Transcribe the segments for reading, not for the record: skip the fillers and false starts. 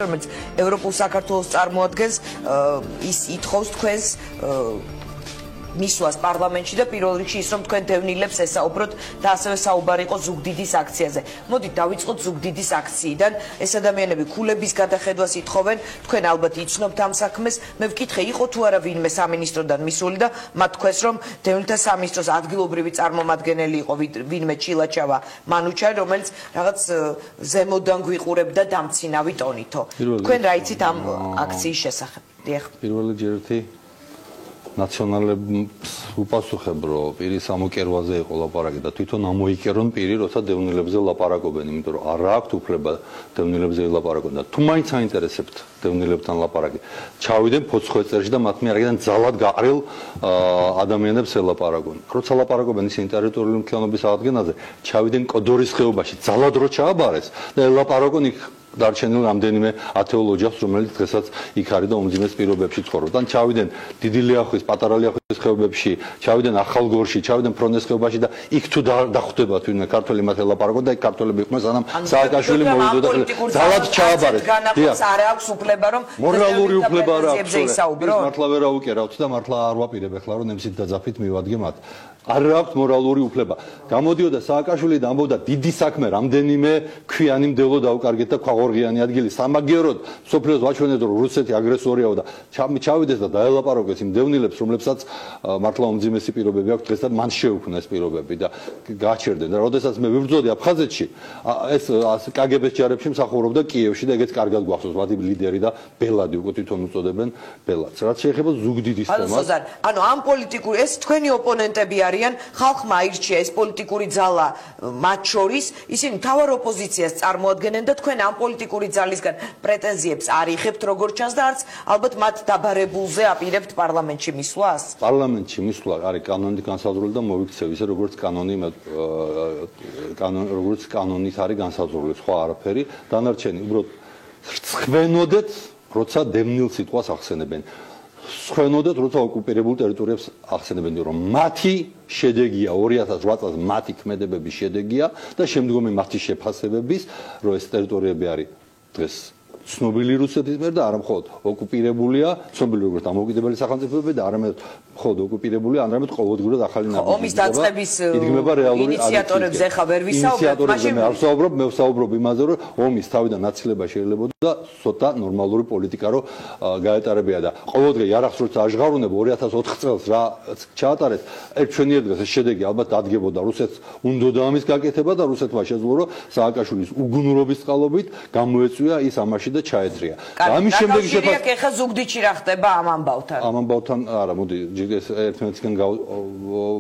რომელიც ევროპულ საქართველოს წარმოადგენს ის ითხოვს თქვენს მისვლას პარლამენტში და პირველ რიგში ის რომ თქვენ დევნილებს ესაუბროთ და ასევე საუბარი იყო ზუგდიდის აქციაზე. მოდით დავიწყოთ ზუგდიდის აქციიდან. ეს ადამიანები ქულების გადახედვას ითხოვენ, თქვენ ალბათ იცნობთ ამ საქმეს. მე ვკითხე, იყო თუ არა ვინმე სამინისტროდან მისული და მათ თქვეს რომ დევნილთა სამინისტროს ადგილობრივი წარმომადგენელი იყო ვინმე ჩილაჩავა მანუჩარი, რომელიც რაღაც ზემოდან გვიყურებდა დამცინავი ტონითო. თქვენ რა იცით ამ აქციის შესახებ? დიახ. პირველი ჯერეთი ნაციონალებს უპასუხებ, რომ პირის ამოკერვაზე იყო ლაპარაკი და თვითონ ამოიკერონ პირი, როცა დევნილებზე ლაპარაკობენ, იმიტომ რომ არ აქვს უფლება დევნილებზე ლაპარაკონ და თუ მაინც აინტერესებთ დევნილებთან ლაპარაკი, ჩავიდენ ფოცხოვეწერში და მათ მიერ აქედან ძალად გაყრილ ადამიანებს ელაპარაკონ. როცა ლაპარაკობენ ისინი ტერიტორიული მთლიანობის აღდგენაზე, ჩავიდენ კოდორის ხეობაში, ძალად რო ჩააბარეს და ელაპარაკონ იქ დარჩენილ რამდენიმე ათეულ ოჯახს, რომელიც დღესაც იქ არის და უმძიმეს პირობებში ცხოვრობს. თან ჩავიდენ დიდი ლიახვის, პატარა ლიახვის ხეობებში, ჩავიდენ ახალგორში, ჩავიდენ ფრონეს ხეობაში და იქ თუ დახვდებათ ვინმე ქართველი მათ ელაპარაკონ და იქ ქართველები იყვნენ, სანამ სააკაშვილი მოვიდოდა და ძალად ჩააბარეს. არ აქვს უფლება რომ მორალური უფლება არ აქვს. ის მართლა ვერ აუკერავთ და მართლა არ ვაპირებ ახლა რომ ნემსით დაძაფით მივადგე მათ. არ აქვს მორალური უფლება. გამოდიოდა სააკაშვილი და ამბობდა დიდი საქმე, რამდენიმე ქვიანი მდელო დაუკარგეთ და ქვაღორღიანი ადგილი. სამაგიეროდ სოფლიოს ვაჩვენეთ რომ რუსეთი აგრესორიაო და ჩავიდეს და დაელაპარაკეს იმ დევნილებს, რომლებსაც მართლა უმძიმესი პირობები აქვს დღეს და მან შეუქმნა ეს პირობები და გააჩერდნენ. და როდესაც მე ვიბრძოდი აფხაზეთში, ეს კგბ-ს ჯარებში მსახურობდა კიევში და ეგეც კარგად გვახსოვს, მათი ლიდერი და ბელადი უკვე თვითონ უწოდებენ ბელადს. რაც შეეხება ზუგდიდის თემას. ანუ ამ პოლიტიკური ეს თქვენი ოპონენტები არიან, ხალხმა აირჩია ეს პოლიტიკური ძალა მათ შორის, ისინი მთავარ ოპოზიციას წარმოადგენენ და თქვენ ამ პოლიტიკური ძალისგან პრეტენზიებს არ იხებთ როგორც ჩანს და არც ალბათ მათ დაბარებულზე აპირებთ პარლამენტში მისვლას? პარლამენტში მისვლა არის კანონით განსაზღვრული და მოიქცევ ისე როგორც კანონით არის განსაზღვრული, სხვა არაფერი. დანარჩენი უბრალოდ ხვენოდეთ, როცა დევნილ სიტყვას ახსენებენ. ხვენოდეთ, როცა ოკუპირებულ ტერიტორიებს ახსენებენ, რომ მათი შედეგია 2008 წელს მათი ქმედებების შედეგია და შემდგომი მათი შეფასებების, რომ ეს ტერიტორიები არის დღეს ცნობილი რუსეთის მიერ და არა მხოლოდ ოკუპირებულია, ცნობილი როგორც დამოუკიდებელი სახელმწიფოები და არამედ მხოლოდ ოკუპირებულია, არამედ ყოველდღურად ახალი ნაბიჯი. ომის დაწყების ინიციატორებზე ხა ვერ ვისაუბრებ, მაშინ მე არ ვსაუბრობ, მე ვსაუბრობ იმაზე, რომ ომის თავიდან ნაცილება შეიძლება და ცოტა ნორმალური პოლიტიკა რო გაეტარებია და ყოველდღე იარაღს როცა აღჟღავნებ 2004 წელს რა ჩაატარეს, ერთჩვენიერ დღეს ეს შედეგი ალბათ დადგებოდა რუსეთს უნდოდა ამის გაკეთება და რუსეთმა შეძლო რომ სააკაშვილის უგუნურობის წყალობით გამოეწვია ის ამაში და ჩაეძრია. ამის შემდეგ შეფასება ეხა ზუგდიდში რა ხდება ამ ამბავთან? ამ ამბავთან არა, მოდი ერთმანეთისგან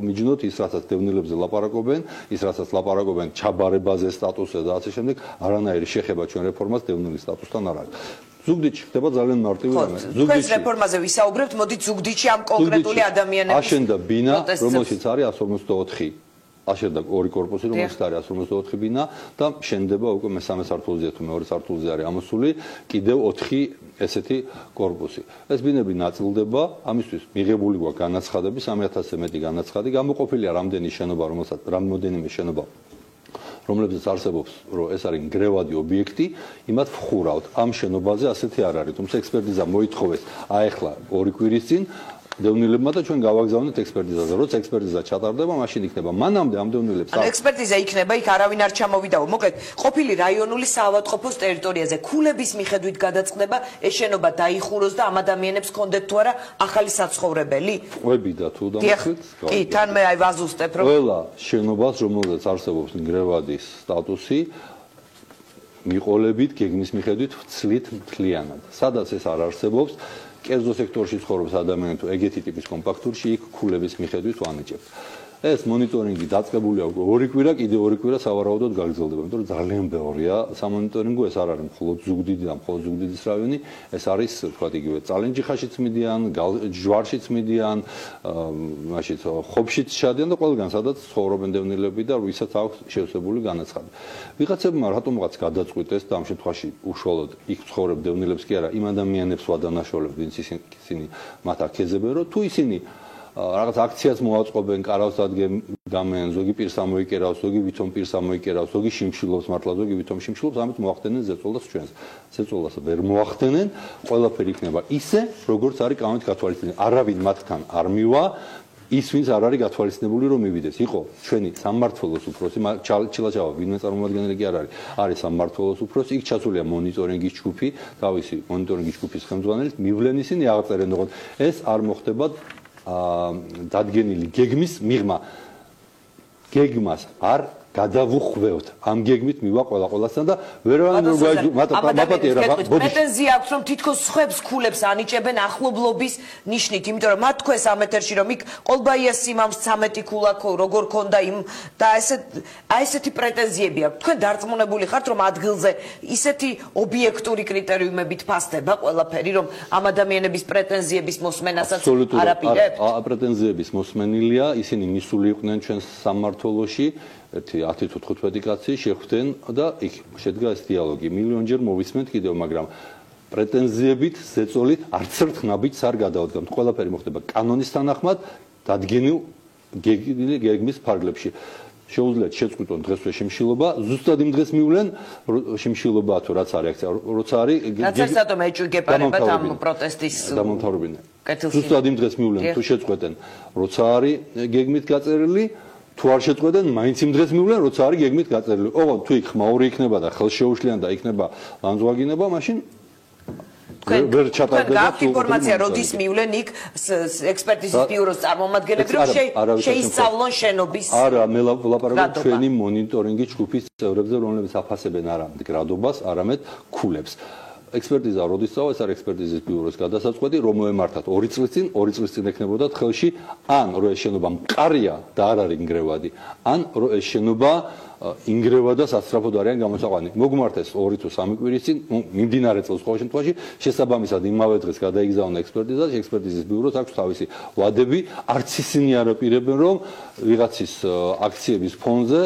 მიჯნოთ ის რასაც დევნილებზე ლაპარაკობენ, ის რასაც ლაპარაკობენ ჩაბარებაზე, სტატუსზე და ასე შემდეგ, არანაირი შეხება ჩვენ რეფორმას დევნილის სტატუსთან არ არის. ზუგდიდში ხდება ძალიან მარტივი რამე. ზუგდიდში რეფორმაზე ვისაუბრებთ, მოდით ზუგდიდში ამ კონკრეტული ადამიანების აშენდა ბინა, რომელშიც არის 154 აშენდა ორი კორპუსი, რომელშიც არის 154 ბინა და შენდება უკვე მესამე სართულზე თუ მეორე სართულზე არის ამოსული კიდევ 4 ესეთი კორპუსი. ეს ბინები ნაწილდება, ამისთვის მიღებული გვაქვს განაცხადები, 3000-ზე მეტი განაცხადი, გამოყოფილია რამდენიმე შენობა რომლებზეც არსებობს, რომ ეს არის ნგრევადი ობიექტი, იმათ ვხურავთ. ამ შენობაზე ასეთი არ არის, თუმცა ექსპერტიზა მოითხოვეს აეხლა 2 კვირის წინ დევნილებმა და ჩვენ გავაგზავნეთ ექსპერტიზაზე. როცა ექსპერტიზა ჩატარდება, მაშინ იქნება მანამდე ამ დევნილებს. ანუ ექსპერტიზა იქნება, იქ არავინ არ ჩამოვიდაო. მოკლედ, ყოფილი რაიონული საავადმყოფოს ტერიტორიაზე ქულების მიხედვით გადაწყდება, ეს შენობა დაიხუროს და ამ ადამიანებს კონდეთ თუ არა ახალი საცხოვრებელი? ყვები და თუ დამახსით? კი, თან მე აი ვაზუსტებ, რომ ყველა შენობას, რომელზეც არსებობს ნგრევადის სტატუსი, მიყოლებით გეგმის მიხედვით ვცლით მთლიანად. სადაც ეს არ არსებობს, კერძო სექტორში ცხოვრობს ადამიანი თუ ეგეთი ტიპის კომპაქტურში, იქ ქულების მიხედვით ვანიჭებთ. ეს მონიტორინგი დაწყებულია უკვე 2 კვირა, კიდე 2 კვირა სავარაუდოდ გაგრძელდება, იმიტომ რომ ძალიან ბევრია სამონიტორინგო, ეს არ არის მხოლოდ ზუგდიდი და მხოლოდ ზუგდიდის რაიონი, ეს არის თქვათ იგივე წალენჯიხაშიც მიდიან, ჯვარშიც მიდიან, მაშინ ხობშიც ჩადიან და ყველგან სადაც ცხოვრობენ დევნილები და ვისაც აქვს შევსებული განაცხადი. ვიღაცებმა რატომღაც გადაწყვიტეს და ამ შემთხვევაში უშუალოდ იქ ცხოვრებ დევნილებს კი არა, იმ ადამიანებს ვადანაშაულებთ, ვინც ისინი მათ აქ ეძებენ, რომ თუ ისინი რაღაც აქციას მოაწყობენ, კარავს დადგემენ, ზოგი პირს ამოიკერავს, ზოგი ვითომ პირს ამოიკერავს, ზოგი შიმშილობს მართლა, ზოგი ვითომ შიმშილობს, ამით მოახდენენ ზეწოლას ჩვენს. ზეწოლას ვერ მოახდენენ, ყველაფერი იქნება ისე, როგორც არის კანონით გათვალისწინებული. არავინ მათთან არ მივა, ის ვინც არ არის გათვალისწინებული რომ მივიდეს. იყო ჩვენი სამმართველოს უფროსი, ჩილაჩავა ვინმე წარმომადგენელი კი არ არის. არის სამმართველოს უფროსი, იქ ჩასულია მონიტორინგის ჯგუფი, თავისი მონიტორინგის ჯგუფის ხელმძღვანელი, მივლენ ისინი აღწერენ, რომ ეს არ მოხდება დადგენილი გეგმის მიღმა. გეგმას არ გადავუხვევთ. ამ გეგმით მივა ყველასთან და ვერავინ რო მაპატიერა პრეტენზია აქვს რომ თითქოს სხვებს ქულებს ანიჭებენ ახლობლობის ნიშნით, იმიტომ რომ მათ თქვენს ამ ეთერში რომ იქ ყოლბაიას სიმამს 13 ქულა როგორ ქონდა იმ და ესეთი პრეტენზიები აქვს. თქვენ დარწმუნებული ხართ რომ ადგილზე ისეთი ობიექტური კრიტერიუმებით ფასდება ყველაფერი რომ ამ ადამიანების პრეტენზიების მოსმენასაც არ აპირებთ? პრეტენზიების მოსმენილია, ისინი მისული იყვნენ ჩვენს სამმართველოში 10-15 კაცი შეხვდნენ და იქ შედგა ეს დიალოგი. მილიონჯერ მოვისმენთ კიდევ, მაგრამ პრეტენზიებით, ზეწოლით არც ერთ ნაბიჯს არ გადავდგამთ. ყველაფერი მოხდება კანონის თანახმად, დადგენილ გეგმის ფარგლებში. შეუძლიათ შეწყვიტონ დღესვე შიმშილობა, ზუსტად იმ დღეს მივლენ შიმშილობა თუ რაც არის აქცია, როცა არის რაც არის სათო მეჭვიგეპარებათ ამ პროტესტის დამამთავრებინე. ზუსტად იმ დღეს მივლენ თუ შეწყვეტენ, როცა არის გეგმით გაწერილი თუ არ შეწყვეტენ, მაინც იმ დღეს მივლენ, როცა არის გეგმით გაწერილი. ოღონდ თუ იქ ხმაური იქნება და ხელშეუშლიან და იქნება ლანძღვაგინება, მაშინ ვერ ჩატარდება. გაქვთ ინფორმაცია, როდის მივლენ იქ ექსპერტიზის ბიუროს წარმომადგენლები, რომ შეისწავლონ შენობის. არა, მე ვლაპარაკობ ჩვენი მონიტორინგის ჯგუფის წევრებზე, რომლებიც აფასებენ არა მდგრადობას, არამედ ქულებს. ექსპერტიზა როდის წავა, ეს არის ექსპერტიზის ბიუროს გადასაწყვეტი, რომ მოემართათ 2 წლის წინ, 2 წლის წინ ექნებოდათ ხელში, ან რო ეს შენობა მყარია და არ არის ინგრევადი, ან რო ეს შენობა ინგრევა და სასწრაფოდ არიან გამოსაყვანი. მოგმართეს 2 თუ 3 კვირის წინ, მიმდინარე წელს ყოველ შემთხვევაში, შესაბამისად იმავე დღეს გადაიგზავნა ექსპერტიზა, ექსპერტიზის ბიუროს აქვს თავისი ვადები, არც ისინი არ აპირებენ, რომ ვიღაცის აქციების ფონზე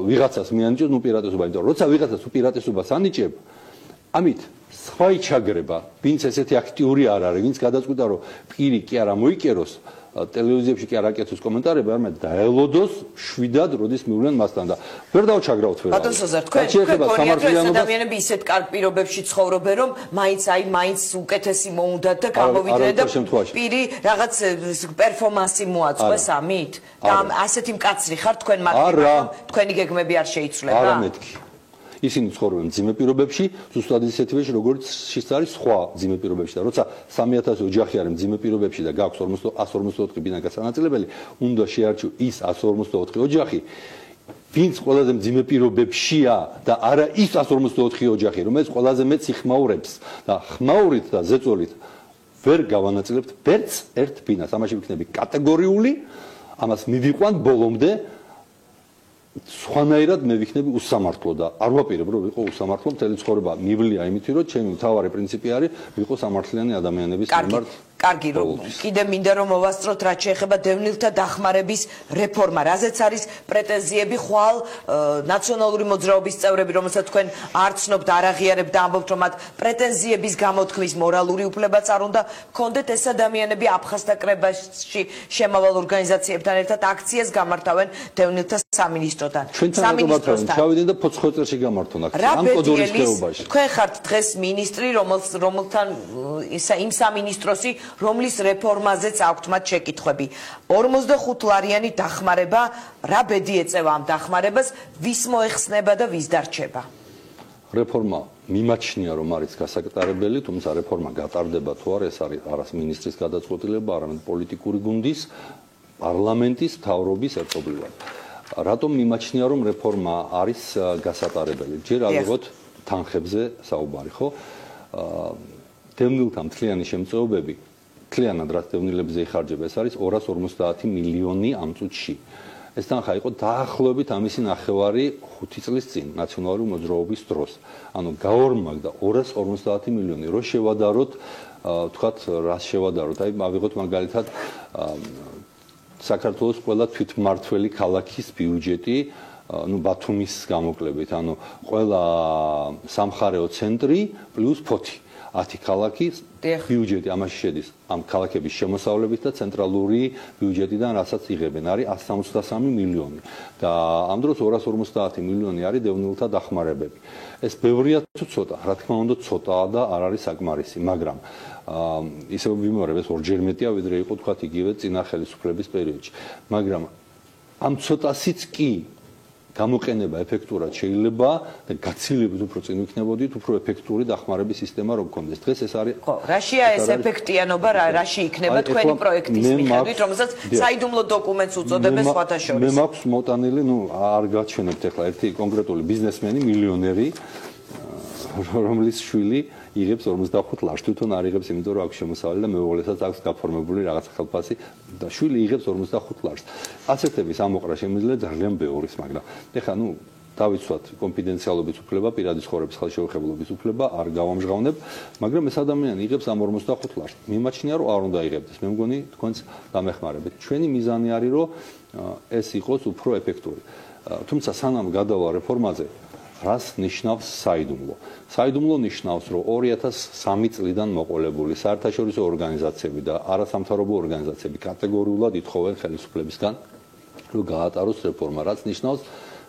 ვიღაცას მიანიჭოს უპირატესობა, იმიტომ რომ როცა ვიღაცას უპირატესობას ანიჭებ, ამით სხვა იჩაგრება, ვინც ესეთი აქტიური არ არის, ვინც გადაწყვიტა რომ პირი კი არა მოიკეროს, ტელევიზიებში კი არ აკეთოს კომენტარები, არამედ დაელოდოს შვიდად, როდის მივლენ მასთან და ვერ დავჩაგრავთ ვერავინ. ბატონ სოზარ, თქვენ კონკრეტულად ადამიანები ისეთ კარგ პირობებში ცხოვრობენ, რომ მაინც უკეთესი მოუნდათ და გამოვიდნენ და პირი რაღაც პერფორმანსი მოაწყვეს ამით? და ასეთი მკაცრი ხარ თქვენ მაგალითად, თქვენი გეგმები არ შეიცვლება? არა მეთქი. ისინი ცხოვრობენ მძიმე პირობებში, ზუსტად ისეთივე, როგორც ის არის სხვა მძიმე პირობებში და როცა 3000 ოჯახი არის მძიმე პირობებში და გაქვს 154 ბინაკა სანაწილებელი, უნდა შეარჩიო ის 154 ოჯახი, ვინც ყველაზე მძიმე პირობებშია და არა ის 154 ოჯახი, რომელიც ყველაზე მეც იხმაურებს და ხმაურით და ზეწოლით ვერ გავანაწილებთ ვერც ერთ ბინას. ამაში ვიქნები კატეგორიული, ამას მივიყვანთ ბოლომდე. სხვანაირად მე ვიქნები უსამართლო და არ ვაპირებ რომ ვიყო უსამართლო, მთელი ცხოვრება მივლია იმითი რომ ჩემი მთავარი პრინციპი არის ვიყო სამართლიანი ადამიანების მიმართ. კარგი, რომ კიდე მინდა რომ მოვასწროთ რაც შეეხება დევნილთა დახმარების რეფორმა, რაზეც არის პრეტენზიები ხვალ ნაციონალური მოძრაობის წევრები, რომელსაც თქვენ არ ცნობთ, არ აღიარებთ და ამბობთ რომ მათ პრეტენზიების გამოთქმის მორალური უფლებაც არ უნდა ჰქონდეთ. ეს ადამიანები აფხაზთა კრებაში შემავალ ორგანიზაციებთან ერთად აქციას გამართავენ დევნილთა სამინისტროსთან. ჩავიდნენ და ფოცხოწერში გამართონ აქცია ამ კოდორის ხეობაში. თქვენ ხართ დღეს მინისტრი, რომელთან იმ სამინისტროსი რომლის რეფორმაზეც აქვთ მათ შეკითხვები. 45 ლარიანი დახმარება, რა ბედი ეწევა ამ დახმარებას, ვის მოეხსნება და ვის დარჩება? რეფორმა მიმაჩნია რომ არის გასაკეთებელი, თუმცა რეფორმა გატარდება თუ არა, ეს არის მინისტრის გადაწყვეტილება, არამედ პოლიტიკური გუნდის, პარლამენტის, მთავრობის ერთობლივად. რატომ მიმაჩნია რომ რეფორმა არის გასატარებელი? ჯერ ალბათ თანხებზე საუბარი, ხო? დევნილთა მთლიანი შემწეობები მთლიანად რაც დევნილებზე იხარჯება, ეს არის 250 მილიონი ამ წუთში. ეს თანხა იყო დაახლოებით ამისი ნახევარი 5 წლის წინ ნაციონალური მოძრაობის დროს. ანუ გაორმაგდა 250 მილიონი. რო შევადაროთ, თქვათ, რას შევადაროთ? აი, ავიღოთ მაგალითად საქართველოს ყველა თვითმმართველი ქალაქის ბიუჯეტი, ბათუმის გამოკლებით, ანუ ყველა სამხარეო ცენტრი პლუს ფოთი. 10 ქალაქის ბიუჯეტი ამაში შედის ამ ქალაქების შემოსავლებით და ცენტრალური ბიუჯეტიდან რასაც იღებენ არის 163 მილიონი და ამ დროს 250 მილიონი არის დევნილთა დახმარებები. ეს ბევრია თუ ცოტა, რა თქმა უნდა ცოტაა და არ არის საკმარისი, მაგრამ ისევ ვიმეორებ ეს ორჯერ მეტია ვიდრე იყო თქვა იგივე წინა ხელისუფლების პერიოდში. მაგრამ ამ ცოტასიც კი გამოყენება ეფექტურად შეიძლება და გაცილებით უფრო წინ ვიქნებოდით, უფრო ეფექტური დახმარების სისტემა რომ გქონდეს. დღეს ეს არის ხო, რაშია ეს ეფექტიანობა, რაში იქნება თქვენი პროექტის მიხედვით, რომელსაც საიდუმლო დოკუმენტს უწოდებენ სხვათა შორის. მე მაქვს მოტანილი, არ გაჩვენებთ ახლა ერთი კონკრეტული ბიზნესმენი, მილიონერი, რომლის შვილი იღებს 45 ლარს, თვითონ არ იღებს, იმიტომ რომ აქვს შემოსავალი და მეუღლესაც აქვს გაფორმებული რაღაც ხელფასი და შვილი იღებს 45 ლარს. ასეთების ამოყრა შემიძლია ძალიან ბევრის, მაგრამ ეხლა დავიცვათ კონფიდენციალობის უფლება, პირადი ცხოვრების ხელშეუხებლობის უფლება, არ გავამჟღავნებ, მაგრამ ეს ადამიანი იღებს ამ 45 ლარს. მიმაჩნია რომ არ უნდა იღებდეს. მე მგონი თქვენც დამეხმარებით. ჩვენი მიზანი არის რომ ეს იყოს უფრო ეფექტური. თუმცა სანამ გადავა რეფორმაზე რას ნიშნავს საიდუმლო? საიდუმლო ნიშნავს, რომ 2003 წლიდან მოყოლებული საერთაშორისო ორგანიზაციები და არასამთავრობო ორგანიზაციები კატეგორიულად ითხოვენ ხელისუფლებისგან, რომ გაატაროს რეფორმა, რაც ნიშნავს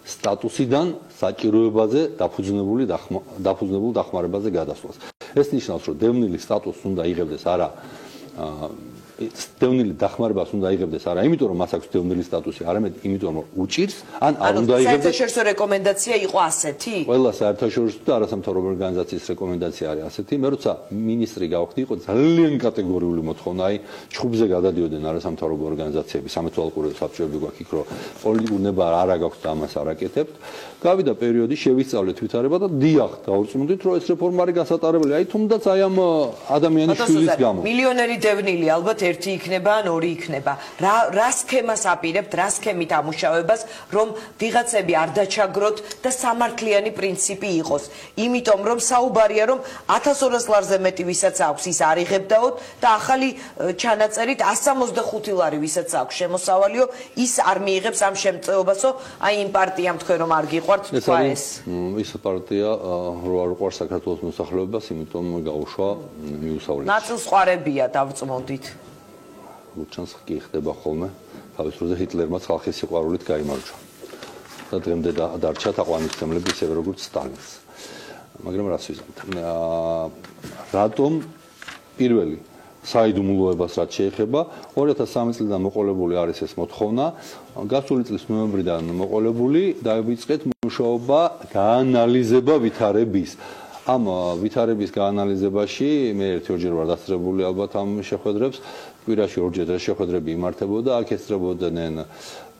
სტატუსიდან საჭიროებაზე დაფუძნებულ დახმარებაზე გადასვლას. ეს ნიშნავს, რომ დევნილის სტატუსს უნდა იღებდეს არა დევნილი დახმარებას უნდა იღებდეს არა იმიტომ რომ მას აქვს დევნილი სტატუსი, არამედ იმიტომ რომ უჭირს, ან არ უნდა იღებდეს. საერთაშორისო რეკომენდაცია იყო ასეთი? ყველა საერთაშორისო და არასამთავრობო ორგანიზაციის რეკომენდაცია არის ასეთი. მე როცა მინისტრი გავხდი, იყო ძალიან კატეგორიული მოთხოვნა, აი ჩხუბზე გადადიოდნენ არასამთავრობო ორგანიზაციები, სამეთვალყურე საბჭოები გვაქვს იქ, რომ პოლიტიკური ნება არა გაქვს და ამას არ აკეთებთ. გავიდა პერიოდი, შევისწავლეთ ვითარება და დიახ, დავრწმუნდით, რომ ეს რეფორმა არის გასატარებელი. აი თუნდაც აი ამ ადამიანის შვილის გამო. მილიონერი დევნილი ალბათ ერთი იქნება ან ორი იქნება. რა სქემას აპირებთ, რა სქემით ამუშავებას, რომ ვიღაცები არ დაჩაგროთ და სამართლიანი პრინციპი იყოს. იმიტომ რომ საუბარია რომ 1200 ლარზე მეტი ვისაც აქვს ის არ იღებდაოთ და ახალი ჩანაწერით 165 ლარი ვისაც აქვს შემოსავალიო ის არ მიიღებს ამ შემწეობასო, აი იმ პარტიამ თქვენ რომ არ გიყვართ თქვა ეს. ის პარტია რო არ უყვარს საქართველოს მოსახლეობას, იმიტომ გაუშვა მიუსავლელს. ნაწილს ყვარებია დავწმუნდით. ჩანს კი ხდება ხოლმე თავის დროზე ჰიტლერმაც ხალხის სიყვარულით გაიმარჯვა და დღემდე დარჩა თაყვანისმცემლები ისევე როგორც სტალინს. მაგრამ რას ვიზამთ? რატომ პირველი საიდუმლოებას რაც შეეხება 2003 წლიდან მოყოლებული არის ეს მოთხოვნა, გასული წლის ნოემბრიდან მოყოლებული დაიწყეთ მუშაობა გაანალიზება ვითარების. ამ ვითარების გაანალიზებაში მე ერთ-ორჯერ ვარ დასწრებული ალბათ ამ შეხვედრებს, კვირაში ორჯერ შეხვედრები იმართებოდა, აქ ესწრებოდნენ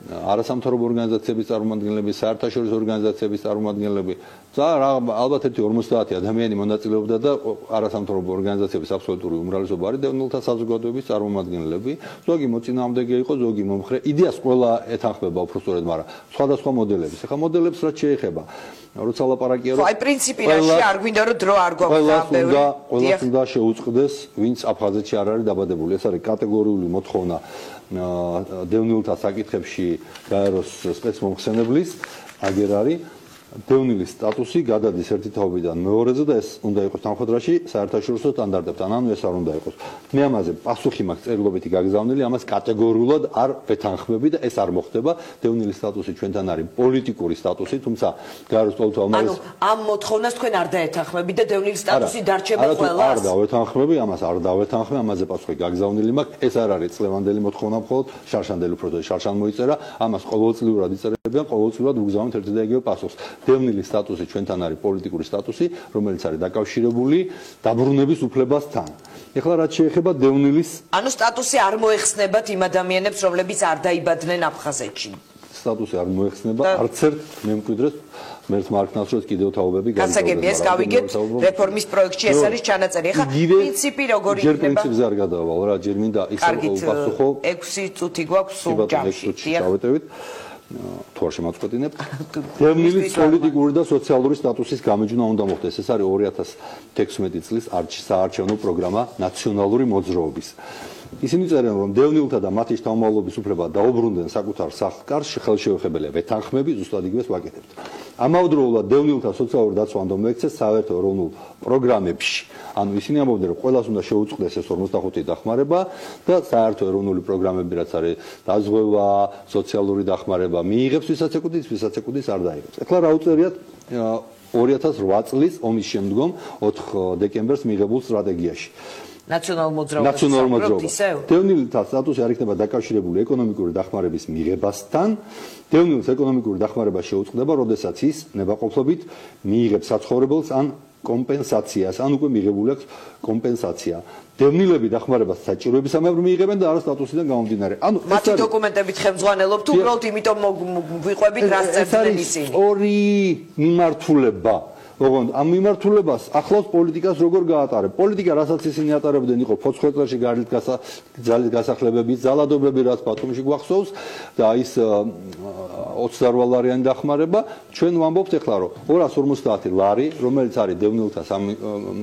არასამთავრობო ორგანიზაციების წარმომადგენლები, საერთაშორისო ორგანიზაციების წარმომადგენლები. ალბათ ერთი 50 ადამიანი მონაწილეობდა და არასამთავრობო ორგანიზაციების აბსოლუტური უმრავლესობა არის დევნილთა საზოგადოების წარმომადგენლები. ზოგი მოწინააღმდეგე იყო, ზოგი მომხრე. იდეას ყველა ეთანხმება უბრალოდ, მაგრამ სხვადასხვა მოდელების. ახლა მოდელებს რაც შეეხება, როცა ლაპარაკია რომ აი პრინციპი რაში არ გვინდა რომ დრო არ გვაქვს ყველას უნდა შეუწყდეს, ვინც აფხაზეთში არ არის დაბადებული. ეს არის კატეგორიული მოთხოვნა დევნილთა საკითხებში გაეროს სპეცმომხსენებლის, აგერ არის დევნილის სტატუსი გადადის ერთი თაობიდან მეორეზე და ეს უნდა იყოს თანხმდროში საერთაშორისო სტანდარტებთან, ანუ ეს არ უნდა იყოს. მე ამაზე პასუხი მაქვს წერილობითი გაგზავნილი, ამას კატეგორიულად არ ვეთანხმები და ეს არ მოხდება. დევნილის სტატუსი ჩვენთან არის პოლიტიკური სტატუსი, თუმცა გაეროს ყოველთვის ანუ ამ მოთხოვნას თქვენ არ დაეთანხმებით და დევნილის სტატუსი დარჩება ყველას? არ დავეთანხმები, ამას არ დავეთანხმებ, ამაზე პასუხი გაგზავნილი მაქვს. ეს არ არის წლევანდელი მოთხოვნა მხოლოდ, შარშანდელი უბრალოდ შარშან მოიწერა, ამას ყოველწლიურად იწერებიან, ყოველწლიურად უგზავნით ერთი და იგივე პასუხს. დევნილის სტატუსი ჩვენთან არის პოლიტიკური სტატუსი, რომელიც არის დაკავშირებული დაბრუნების უფლებასთან. ეხლა რაც შეეხება დევნილის ანუ სტატუსი არ მოეხსნებათ იმ ადამიანებს, რომლებიც არ დაიბადნენ აფხაზეთში. სტატუსი არ მოეხსნება არც ერთ მემკვიდრეს, მერტმა არ ქნას რომ კიდევ თაობები გასაგებია ეს გავიგეთ რეფორმის პროექტში ეს არის ჩანაწერი. ეხლა პრინციპი როგორი იქნება? ჯერ პრინციპზე არ გადავალ რა, ჯერ მინდა ისე უპასუხო 6 წუთი გვაქვს სულ ჯამში. დავეტევით. თუ არ შემაწყვეტინებ, დევნილის პოლიტიკური და სოციალური სტატუსის გამეჯვნა უნდა მოხდეს. ეს არის 2016 წლის საარჩევნო პროგრამა ნაციონალური მოძრაობის. ისინი წერენ, რომ დევნილთა და მათი შთამომავლობის უფლება დაუბრუნდნენ საკუთარ სახლ-კარს, ხელშეუხებელია ვეთანხმები, ზუსტად იგივეს ვაკეთებთ. ამავდროულად დევნილთა სოციალური დაცვა უნდა მოექცეს საერთო ეროვნულ პროგრამებში. ანუ ისინი ამბობდნენ, რომ ყველას უნდა შეუწყდეს ეს 45 დახმარება და საერთო ეროვნული პროგრამები რაც არის დაზღვევა, სოციალური დახმარება მიიღებს ვისაც ეკუთვნის, ვისაც ეკუთვნის არ დაიღებს. ეხლა რა უწერიათ 2008 წლის ომის შემდგომ 4 დეკემბერს მიღებულ სტრატეგიაში. ნაციონალურ მოძრაობას. დევნილთა სტატუსი არ იქნება დაკავშირებული ეკონომიკური დახმარების მიღებასთან. დევნილს ეკონომიკური დახმარება შეუწყდება, როდესაც ის ნებაყოფლობით მიიღებს საცხოვრებელს ან კომპენსაციას, ან უკვე მიღებული აქვს კომპენსაცია. დევნილები დახმარებას საჭიროებისამებრ მიიღებენ და არა სტატუსიდან გამომდინარე. ანუ მათი დოკუმენტებით ხელმძღვანელობთ, უბრალოდ იმიტომ ვიყვებით, რას წერდნენ ისინი. ორი მიმართულება. ოღონდ ამ მიმართულებას ახლავს პოლიტიკას როგორ გაატარებ. პოლიტიკა რასაც ისინი ატარებდნენ იყო ფოცხლეთში ძალით გასახლებები, ძალადობები რაც ბათუმში გვახსოვს და ის 28 ლარიანი დახმარება. ჩვენ ვამბობთ ეხლა რომ 250 ლარი, რომელიც არის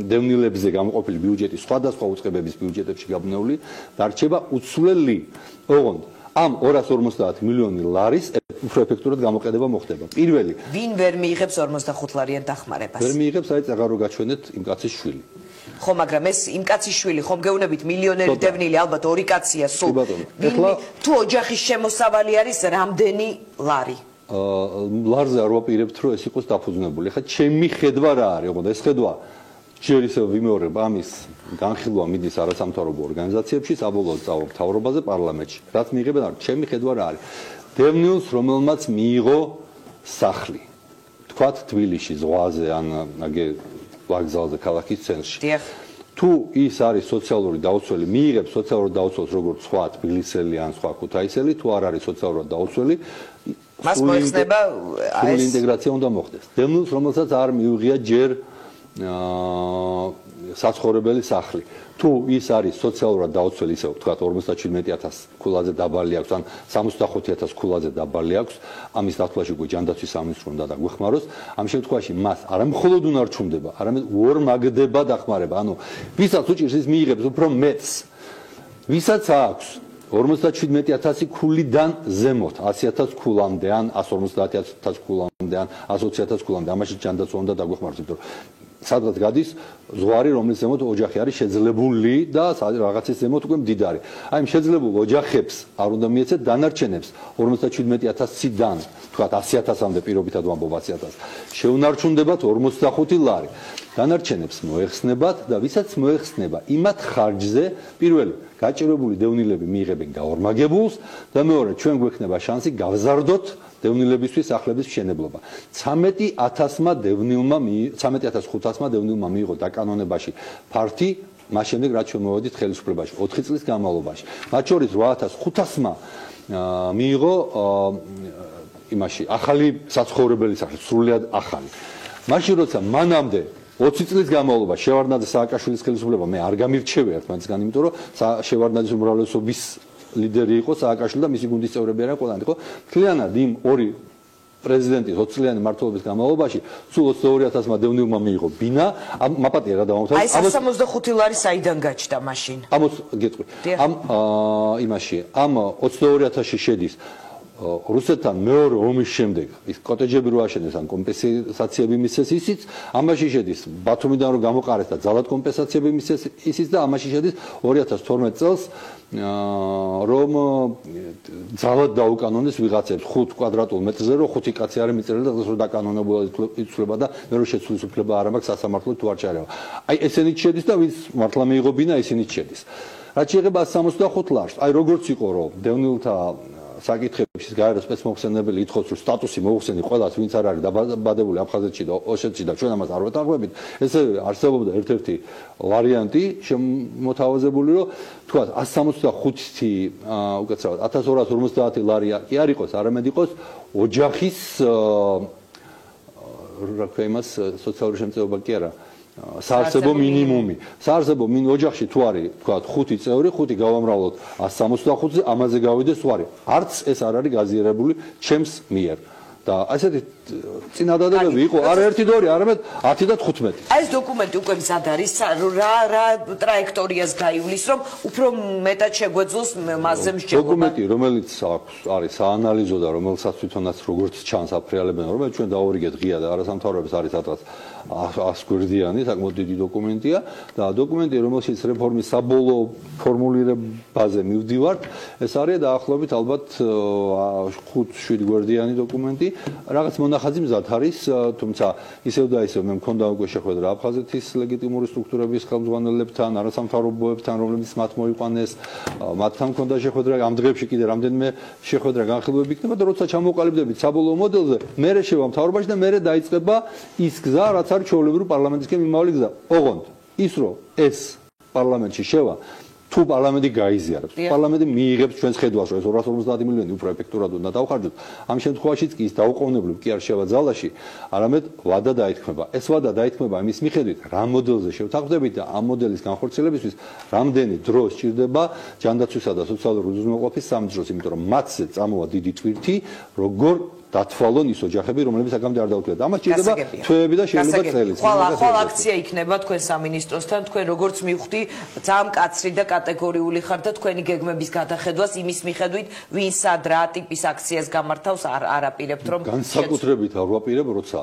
დევნილებზე გამოყოფილი ბიუჯეტის სხვადასხვა უწყებების ბიუჯეტებში გაბნეული, დარჩება უცვლელი. ოღონდ ამ 250 მილიონი ლარის უფრო ეფექტურად გამოყენება მოხდება. პირველი, ვინ ვერ მიიღებს 45 ლარიან დახმარებას? ვერ მიიღებს, აი წაღარ რო გაჩვენეთ იმ კაცის შვილი. ხო, მაგრამ ეს იმ კაცის შვილი, ხომ გეუბნებით მილიონერი დევნილი, ალბათ ორი კაცია სულ. თუ ოჯახის შემოსავალი არის რამდენი ლარი? ლარზე არ ვაპირებთ, რომ ეს იყოს დაფუძნებული. ეხლა ჩემი ხედვა რა არის, ოღონდ ეს ხედვა ჯერ ისევ ვიმეორებ ამის განხილვა მიდის არასამთავრობო ორგანიზაციებში, საბოლოოდ წავალ მთავრობაზე, პარლამენტში. რაც მიიღებენ არ, ჩემი ხედვა რა არის? დევნილს, რომელმაც მიიღო სახლი, თქვათ თბილისში, ზღვაზე ან აგე ვაგზალზე, ქალაქის ცენტრში. თუ ის არის სოციალური დაუცველი, მიიღებს სოციალურ დაუცველს როგორც სხვა თბილისელი ან სხვა ქუთაისელი, თუ არ არის სოციალურად დაუცველი, მას მოიხსნება ეს ინტეგრაცია უნდა მოხდეს. დევნილს, რომელსაც არ მიუღია ჯერ საცხოვრებელი სახლი. თუ ის არის სოციალურად დაუცველი, ისე ვთქვათ 57000 ქულაზე დაბალი აქვს ან 65000 ქულაზე დაბალი აქვს, ამის დათვლაში უკვე ჯანდაცვის სამინისტრო უნდა დაგვეხმაროს. ამ შემთხვევაში მას არა მხოლოდ უნარჩუნდება, არამედ უორმაგდება დახმარება. ანუ ვისაც უჭირს ის მიიღებს უფრო მეტს. ვისაც აქვს 57000 ქულიდან ზემოთ, 100000 ქულამდე ან 150000 ქულამდე ან 120000 ქულამდე, ამაში ჯანდაცვა უნდა დაგვეხმაროს, იმიტომ რომ სადღაც გადის ზღვარი, რომლის ზემოთ ოჯახი არის შეძლებული და რაღაცის ზემოთ უკვე მდიდარი. აი, შეძლებულ ოჯახებს არ უნდა მიეცეთ დანარჩენებს 57000-დან, თქვათ 100000-მდე პირობითად ვამბობ 100000. შეუნარჩუნდებათ 45 ლარი. დანარჩენებს მოეხსნებათ და ვისაც მოეხსნება იმათ ხარჯზე, პირველი გაჭირვებული დევნილები მიიღებენ გაორმაგებულს და მეორე ჩვენ გვექნება შანსი გავზარდოთ დევნილებისთვის სახლების მშენებლობა. 13000-მა დევნილმა 13500-მა დევნილმა მიიღო დაკანონებაში ფართი, მას შემდეგ რაც ჩვენ მოვედით ხელისუფლებაში 4 წლის განმავლობაში. მათ შორის 8500-მა მიიღო იმაში ახალი საცხოვრებელი სახლი, სრულიად ახალი. მაშინ როცა მანამდე 20 წლის განმავლობაში შევარდნაძე სააკაშვილის ხელისუფლება მე არ გამირჩევი ერთმანეთისგან, იმიტომ რომ შევარდნაძის უმრავლესობის ლიდერი იყო სააკაშვილი და მისი გუნდის წევრები არიან ყველანი, ხო? მთლიანად იმ ორი პრეზიდენტის 20 წლიანი მმართველობის განმავლობაში სულ 22000-მა დევნილმა მიიღო ბინა, მაპატია რა დავამთავრე. აი 65 ლარი საიდან გაჩნდა მაშინ? ამოს გეტყვი. ამ იმაში, ამ 22000-ში შედის რუსეთთან მეორე ომის შემდეგ ის კოტეჯები რო აშენეს ან კომპენსაციები მისცეს ისიც, ამაში შედის ბათუმიდან რო გამოყარეს და ძალად კომპენსაციები მისცეს ისიც და ამაში შედის 2012 წელს რომ ძალად დაუკანონეს ვიღაცებს 5 კვადრატულ მეტრზე რო 5 კაცი არის მიწერილი და დღეს რო დაკანონებულად იცვლება და მე რო შეცვლის უფლება არ მაქვს სასამართლო თუ არ ჩარევა. აი ესენიც შედის და ვინც მართლა მიიღო ბინა ესენიც შედის. რაც შეეხება 65 ლარს, აი როგორც იყო რომ დევნილთა საკითხებში გაეროს სპეცმოხსენებელი ითხოვს რომ სტატუსი მოუხსენი ყველას ვინც არ არის დაბადებული აფხაზეთში და ოსეთში და ჩვენ ამას არ ვეთანხმებით, ესე არსებობდა ერთ-ერთი ვარიანტი შემოთავაზებული რომ თქვათ 165 უკაცრავად 1250 ლარი კი არ იყოს, არამედ იყოს ოჯახის რა ქვია იმას სოციალური შემწეობა კი არა საარსებო მინიმუმი. საარსებო ოჯახში თუ არის, თქვათ 5 წევრი, 5 გავამრავლოთ 165-ზე, ამაზე გავიდეს ვარი. არც ეს არ არის გაზიარებული ჩემს მიერ. და ასეთი წინადადებები იყო არაერთი და ორი, არამედ 10 და 15. ეს დოკუმენტი უკვე მზად არის, რა ტრაექტორიას გაივლის, რომ უფრო მეტად შეგვეძლოს მასზე მსჯელობა. დოკუმენტი, რომელიც არის საანალიზო და რომელსაც თვითონაც როგორც ჩანს აფრიალებენ, რომელიც ჩვენ დაურიგეთ ღია და არასამთავრობოების არის სადღაც 100 გვერდიანი, საკმაოდ დიდი დოკუმენტია და დოკუმენტი, რომელშიც რეფორმის საბოლოო ფორმულირებაზე მივდივართ, ეს არის დაახლოებით ალბათ 5-7 გვერდიანი დოკუმენტი. რაღაც მონახაზი მზად არის, თუმცა ისევ და ისევ მე მქონდა უკვე შეხვედრა აფხაზეთის ლეგიტიმური სტრუქტურების ხელმძღვანელებთან, არასამთავრობოებთან, რომლებიც მათ მოიყვანეს, მათთან მქონდა შეხვედრა, ამ დღეებში კიდე რამდენიმე შეხვედრა განხილვები იქნება და როცა ჩამოყალიბდებით საბოლოო მოდელზე, მერე შევა მთავრობაში და მერე დაიწყება ის გზა, რაც არის ჩვეულებრივი პარლამენტისკენ მიმავალი გზა. ოღონდ ის რომ ეს პარლამენტში შევა თუ პარლამენტი გაიზიარებს, პარლამენტი მიიღებს ჩვენს ხედვას, რომ ეს 250 მილიონი უფრო ეფექტურად უნდა დავხარჯოთ, ამ შემთხვევაშიც კი ის დაუყოვნებლივ კი არ შევა ძალაში, არამედ ვადა დაითქმება. ეს ვადა დაითქმება იმის მიხედვით, რა მოდელზე შევთანხმდებით და ამ მოდელის განხორციელებისთვის რამდენი დრო სჭირდება ჯანდაცვისა და სოციალური უზრუნველყოფის სამინისტროს, იმიტომ რომ მათზე წამოვა დიდი ტვირთი, როგორ დათვალონ ის ოჯახები, რომლებიც აქამდე არ დაუკვირდათ. ამას სჭირდება თვეები და შეიძლება წელიც. ხვალ აქცია იქნება თქვენ სამინისტროსთან, თქვენ როგორც მივხვდი, ძალიან მკაცრი და კატეგორიული ხართ და თქვენი გეგმების გადახედვას იმის მიხედვით, ვინ სად რა ტიპის აქციას გამართავს, არ აპირებთ რომ განსაკუთრებით არ ვაპირებ, როცა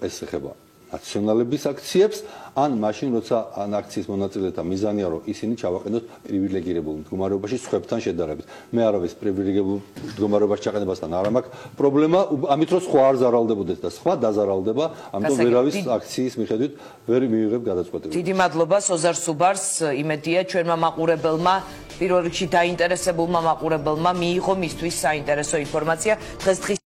ეს ეხება ნაციონალების აქციებს, ან მაშინ როცა ან აქციის მონაწილეთა მიზანია, რომ ისინი ჩავაყენოთ პრივილეგირებულ მდგომარეობაში სხვებთან შედარებით. მე არავის პრივილეგირებულ მდგომარეობაში ჩაყენებასთან არ მაქვს პრობლემა, ამით რომ სხვა არ ზარალდებოდეს და სხვა დაზარალდება, ამიტომ ვერავის აქციის მიხედვით ვერ მივიღებ გადაწყვეტილებას. დიდი მადლობა სოზარ სუბარს, იმედია ჩვენმა მაყურებელმა, პირველ რიგში დაინტერესებულმა მაყურებელმა მიიღო მისთვის საინტერესო ინფორმაცია. დღეს